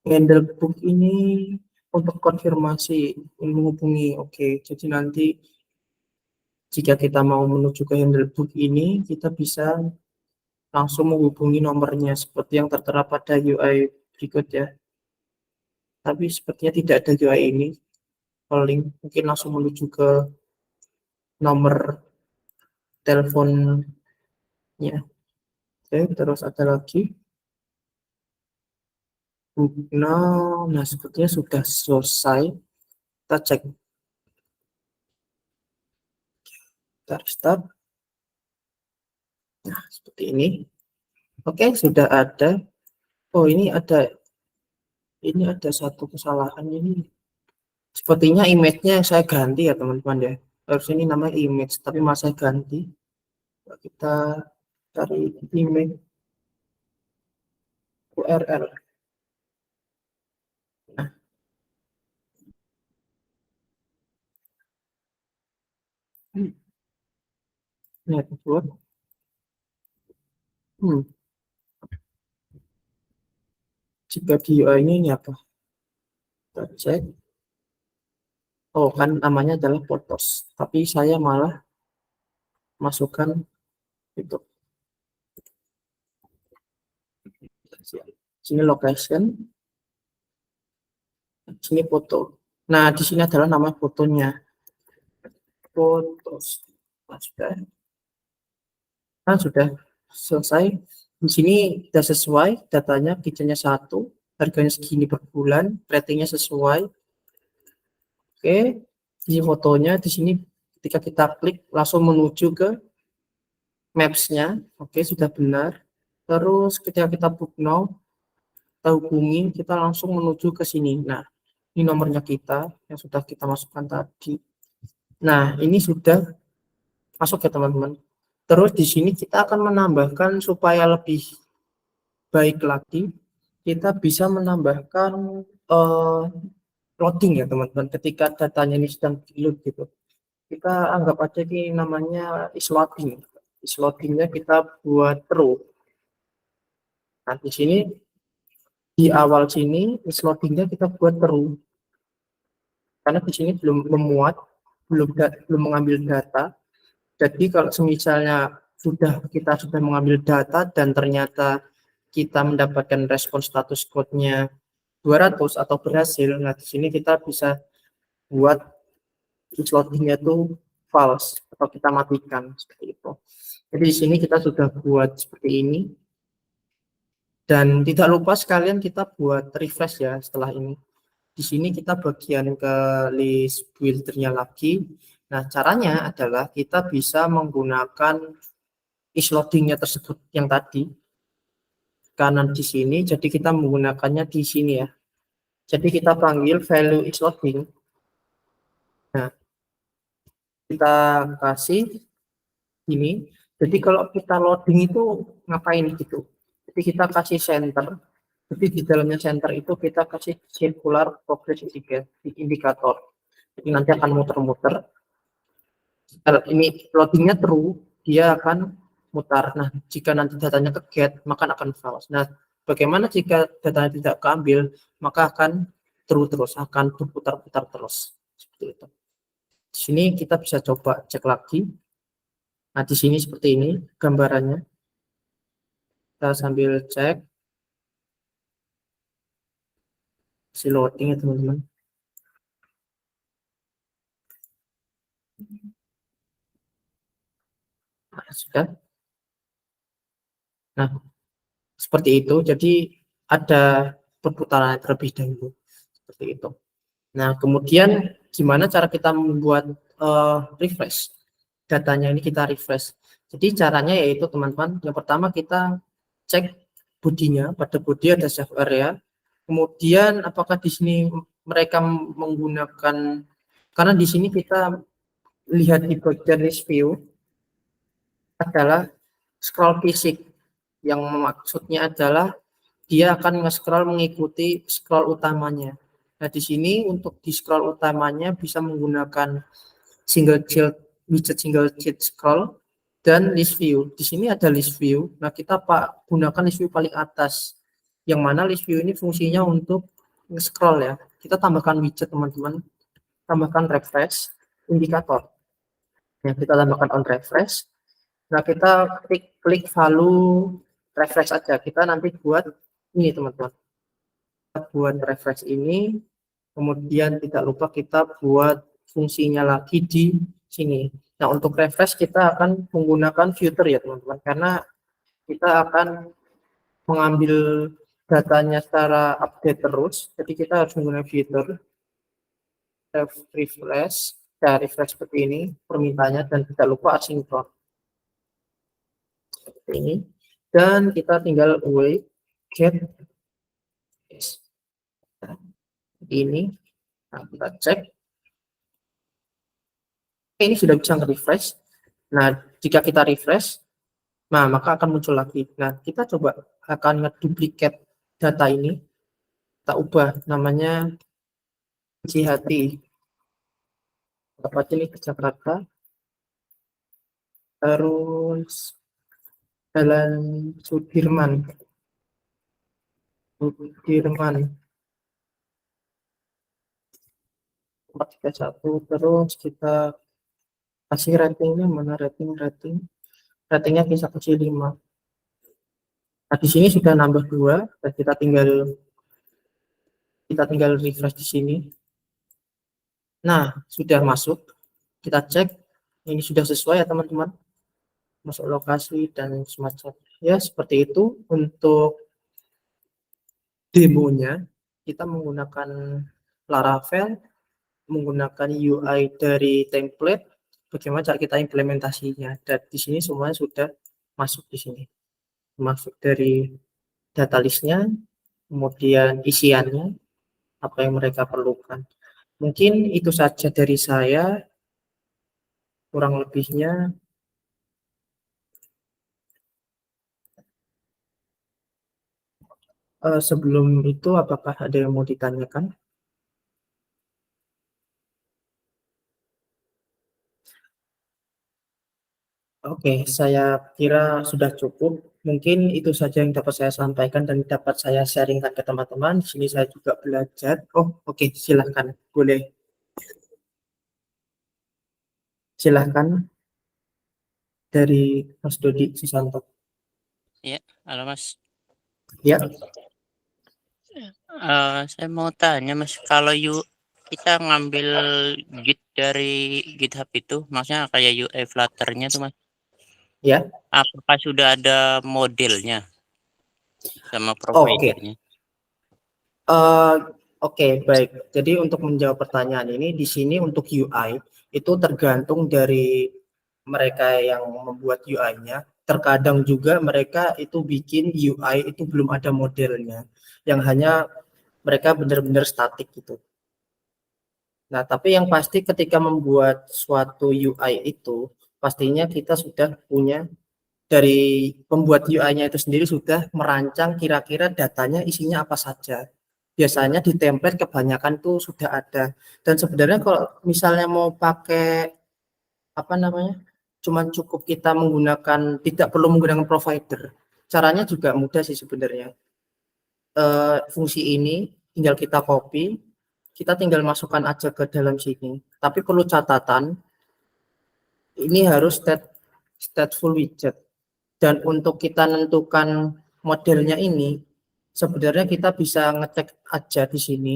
A: Handle book ini untuk konfirmasi menghubungi. Oke, jadi nanti jika kita mau menuju ke handle book ini, kita bisa langsung menghubungi nomornya seperti yang tertera pada UI berikut ya. Tapi sepertinya tidak ada UI ini. Link mungkin langsung menuju ke nomor teleponnya. Oke, terus ada lagi. Nah, sepertinya sudah selesai. Kita cek. Kita restart. Nah, seperti ini. Oke, sudah ada. Oh, ini ada satu kesalahan ini. Sepertinya image-nya saya ganti ya teman-teman ya. Harus ini namanya image, tapi masih saya ganti. Kita cari image URL. Nah, network. Jika di UI-nya ini apa? Kita cek. Oh, kan namanya adalah photos. Tapi saya malah masukkan itu. Sini location. Sini foto. Nah, di sini adalah nama fotonya. Fotos. Sudah selesai. Di sini sudah sesuai datanya, kitchennya 1, harganya segini per bulan, ratingnya sesuai. Oke, di fotonya di sini ketika kita klik langsung menuju ke maps-nya. Oke, sudah benar. Terus ketika kita book now, kita hubungi, kita langsung menuju ke sini. Nah, ini nomornya kita yang sudah kita masukkan tadi. Nah, ini sudah masuk ya teman-teman. Terus di sini kita akan menambahkan supaya lebih baik lagi, kita bisa menambahkan loading ya teman-teman. Ketika datanya ini sedang di-load gitu, kita anggap aja ini namanya is loading. Is loadingnya kita buat true. Nah, di sini di awal sini is loadingnya kita buat true. Karena di sini belum memuat, belum mengambil data. Jadi kalau misalnya kita sudah mengambil data dan ternyata kita mendapatkan respon status code-nya 200 atau berhasil, nah di sini kita bisa buat loading-nya itu false atau kita matikan seperti itu. Jadi di sini kita sudah buat seperti ini. Dan tidak lupa sekalian kita buat refresh ya setelah ini. Di sini kita bagian ke list builder-nya lagi. Nah, caranya adalah kita bisa menggunakan is loading-nya tersebut yang tadi. Kanan di sini, jadi kita menggunakannya di sini ya. Jadi kita panggil value is loading. Nah, kita kasih ini. Jadi kalau kita loading itu ngapain gitu? Jadi kita kasih center. Jadi di dalamnya center itu kita kasih circular progress indicator. Jadi nanti akan muter-muter. Kalau ini loadingnya true, dia akan mutar. Nah, jika nanti datanya ke get, maka akan false. Nah, bagaimana jika datanya tidak keambil, maka akan true terus, akan berputar-putar terus. Seperti itu. Di sini kita bisa coba cek lagi. Nah, di sini seperti ini gambarannya. Kita sambil cek si loading ya teman-teman. Nah, sudah. Nah, seperti itu. Jadi ada perputaran terlebih dahulu. Seperti itu. Nah, kemudian gimana cara kita membuat refresh? Datanya ini kita refresh. Jadi caranya yaitu teman-teman, yang pertama kita cek bodinya, pada body ada save area. Kemudian apakah di sini mereka menggunakan, karena di sini kita lihat di bagian list view adalah scroll fisik, yang maksudnya adalah dia akan nge-scroll mengikuti scroll utamanya. Nah, di sini untuk di scroll utamanya bisa menggunakan widget single child scroll dan list view. Di sini ada list view. Nah, kita gunakan list view paling atas. Yang mana list view ini fungsinya untuk nge-scroll ya. Kita tambahkan widget teman-teman. Tambahkan refresh indikator. Nah, kita tambahkan on refresh. Nah, kita klik value refresh aja. Kita nanti buat ini teman-teman. Kita buat refresh ini. Kemudian tidak lupa kita buat fungsinya lagi di sini. Nah, untuk refresh kita akan menggunakan filter ya teman-teman, karena kita akan mengambil datanya secara update terus. Jadi kita harus menggunakan filter refresh, ya refresh seperti ini permintaannya, dan tidak lupa asinkron seperti ini. Dan kita tinggal wait get ini. Nah, kita cek. Ini sudah bisa nge-refresh. Nah, jika kita refresh, nah maka akan muncul lagi. Nah, kita coba akan ngeduplikat data ini. Kita ubah namanya Cihati. Apa ini ke Jakarta. Terus Jalan Sudirman. Sudirman. 431. Terus kita kasih ratingnya, mana ratingnya bisa kasih 5. Nah, di sini sudah nambah 2 dan kita tinggal refresh di sini. Nah, sudah masuk. Kita cek ini sudah sesuai ya teman-teman. Masuk lokasi dan semacam ya seperti itu. Untuk demonya kita menggunakan Laravel, menggunakan UI dari template. Bagaimana cara kita implementasinya? Dan di sini semuanya sudah masuk di sini. Masuk dari data listnya, kemudian isiannya, apa yang mereka perlukan. Mungkin itu saja dari saya. Kurang lebihnya sebelum itu apakah ada yang mau ditanyakan? Oke, saya kira sudah cukup. Mungkin itu saja yang dapat saya sampaikan dan dapat saya sharingkan ke teman-teman. Di sini saya juga belajar. Oh, oke, silahkan. Boleh. Silahkan dari Mas Dodi Susanto.
B: Ya, halo Mas.
A: Ya.
B: Saya mau tanya Mas, kalau kita ngambil Git dari GitHub itu, maksudnya kayak UI Flutter-nya tuh Mas,
A: Ya.
B: apakah sudah ada modelnya sama
A: Oke.
B: providernya?
A: Oke, baik. Jadi untuk menjawab pertanyaan ini, di sini untuk UI itu tergantung dari mereka yang membuat UI-nya. Terkadang juga mereka itu bikin UI itu belum ada modelnya, yang hanya mereka benar-benar statik gitu. Nah, tapi yang pasti ketika membuat suatu UI itu, pastinya kita sudah punya dari pembuat UI-nya itu sendiri sudah merancang kira-kira datanya isinya apa saja. Biasanya di template kebanyakan tuh sudah ada. Dan sebenarnya kalau misalnya mau pakai apa namanya, cuman cukup kita menggunakan, tidak perlu menggunakan provider. Caranya juga mudah sih sebenarnya. Fungsi ini tinggal kita copy, kita tinggal masukkan aja ke dalam sini. Tapi perlu catatan, ini harus stateful widget. Dan untuk kita menentukan modelnya ini, sebenarnya kita bisa ngecek aja di sini.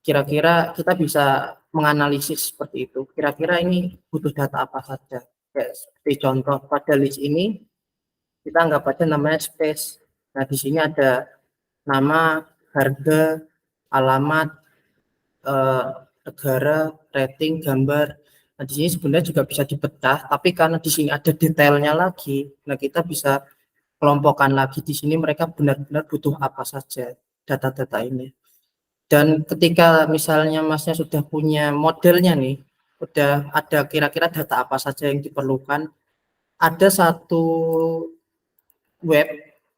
A: Kira-kira kita bisa menganalisis seperti itu. Kira-kira ini butuh data apa saja. Kayak seperti contoh pada list ini, kita anggap aja namanya space. Nah, di sini ada nama, harga, alamat, negara, rating, gambar. Nah, di sini sebenarnya juga bisa dipecah, tapi karena di sini ada detailnya lagi, nah kita bisa kelompokkan lagi di sini mereka benar-benar butuh apa saja data-data ini. Dan ketika misalnya Masnya sudah punya modelnya nih, udah ada kira-kira data apa saja yang diperlukan, ada satu web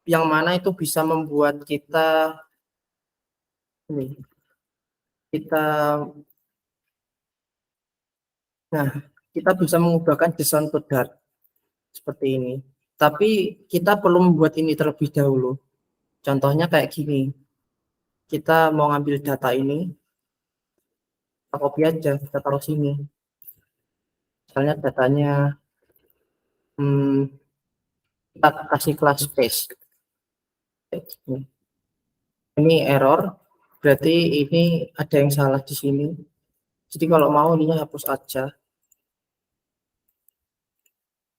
A: yang mana itu bisa membuat kita ini, kita nah kita bisa mengubahkan desain to dark seperti ini. Tapi kita perlu membuat ini terlebih dahulu. Contohnya kayak gini. Kita mau ngambil data ini, kita copy aja, kita taruh sini. Misalnya datanya kita kasih kelas space. Ini error, berarti ini ada yang salah di sini. Jadi kalau mau ini hapus aja.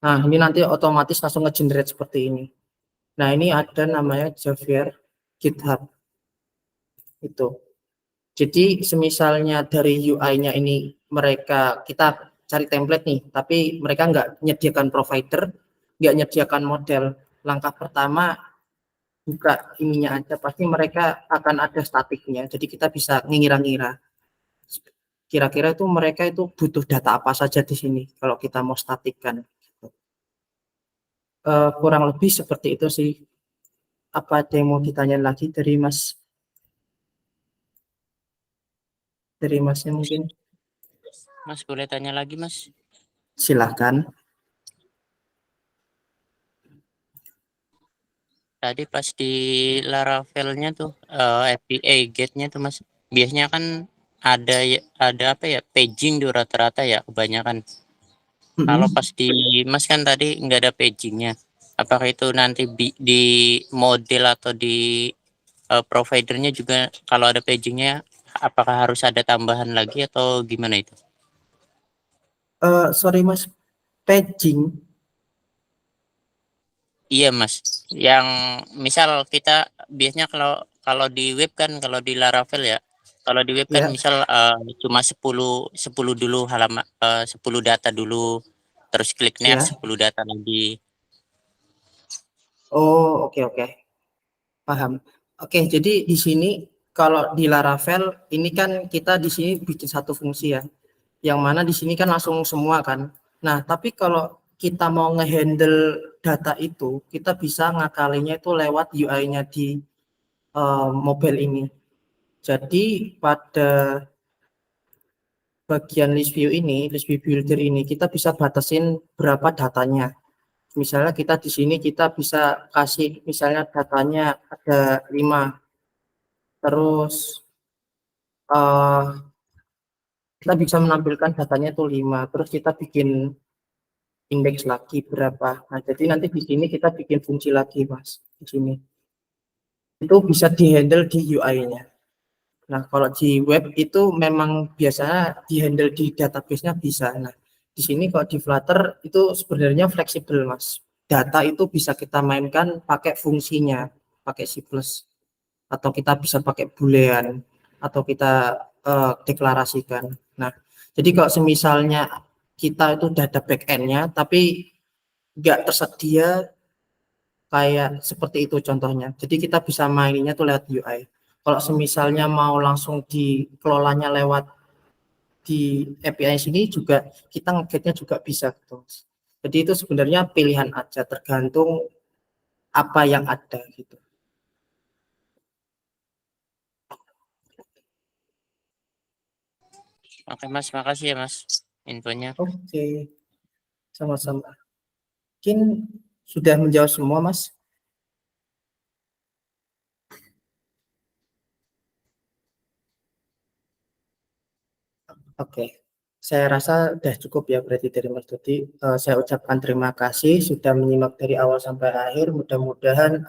A: Nah, ini nanti otomatis langsung nge-generate seperti ini. Nah, ini ada namanya Javier GitHub. Itu. Jadi semisalnya dari UI-nya ini mereka kita cari template nih, tapi mereka nggak menyediakan provider, nggak menyediakan model. Langkah pertama buka ininya aja, pasti mereka akan ada statiknya. Jadi kita bisa ngira-ngira. Kira-kira itu mereka itu butuh data apa saja di sini kalau kita mau statikkan. Kurang lebih seperti itu sih. Apa ada yang mau ditanya lagi dari Mas? Dari Masnya mungkin?
B: Mas boleh tanya lagi, Mas?
A: Silahkan.
B: Tadi pas di Laravel-nya tuh FBA gate-nya tuh Mas. Biasanya kan ada apa ya? Paging tuh rata-rata ya kebanyakan. Kalau pas di Mas kan tadi nggak ada pagingnya. Apakah itu nanti di model atau di providernya juga kalau ada pagingnya apakah harus ada tambahan lagi atau gimana itu?
A: Sorry Mas, paging.
B: Iya Mas, yang misal kita biasanya kalau kalau di web kan kalau di Laravel ya, kalau di web kan
A: Ya,
B: misal cuma 10 10 dulu halaman 10 data dulu, terus klik next
A: ya.
B: 10 data lagi.
A: Oh, oke oke. Paham. Oke, jadi di sini kalau di Laravel ini kan kita di sini bikin satu fungsi ya. Yang mana di sini kan langsung semua kan. Nah, tapi kalau kita mau ngehandle data itu, kita bisa ngakalinya itu lewat UI-nya di mobile ini. Jadi pada bagian list view ini, list view builder ini, kita bisa batasin berapa datanya. Misalnya kita di sini kita bisa kasih misalnya datanya ada 5. Terus kita bisa menampilkan datanya itu 5. Terus kita bikin indeks lagi berapa. Nah, jadi nanti di sini kita bikin fungsi lagi, Mas. Di sini. Itu bisa dihandle di UI-nya. Nah, kalau di web itu memang biasanya dihandle di database-nya bisa. Nah, di sini kalau di Flutter itu sebenarnya fleksibel, Mas. Data itu bisa kita mainkan pakai fungsinya, pakai C++, atau kita bisa pakai boolean, atau kita deklarasikan. Nah, jadi kalau semisalnya kita itu udah ada back-end-nya, tapi nggak tersedia kayak seperti itu contohnya. Jadi kita bisa mainnya tuh lewat UI. Kalau semisalnya mau langsung dikelolanya lewat di API sini juga kita nge-get-nya juga bisa gitu. Jadi itu sebenarnya pilihan aja, tergantung apa yang ada gitu.
B: Oke Mas, makasih ya Mas infonya.
A: Oke, sama-sama. Mungkin sudah menjawab semua, Mas. Oke, saya rasa sudah cukup ya berarti dari Mas Dodi. Saya ucapkan terima kasih sudah menyimak dari awal sampai akhir. Mudah-mudahan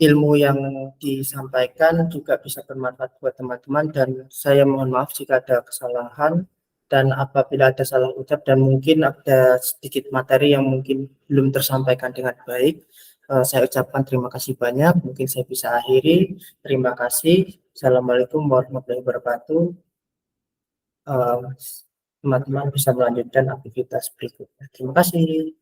A: ilmu yang disampaikan juga bisa bermanfaat buat teman-teman, dan saya mohon maaf jika ada kesalahan dan apabila ada salah ucap dan mungkin ada sedikit materi yang mungkin belum tersampaikan dengan baik. Saya ucapkan terima kasih banyak. Mungkin saya bisa akhiri. Terima kasih. Assalamualaikum warahmatullahi wabarakatuh. Teman-teman bisa melanjutkan aktivitas berikutnya. Terima kasih.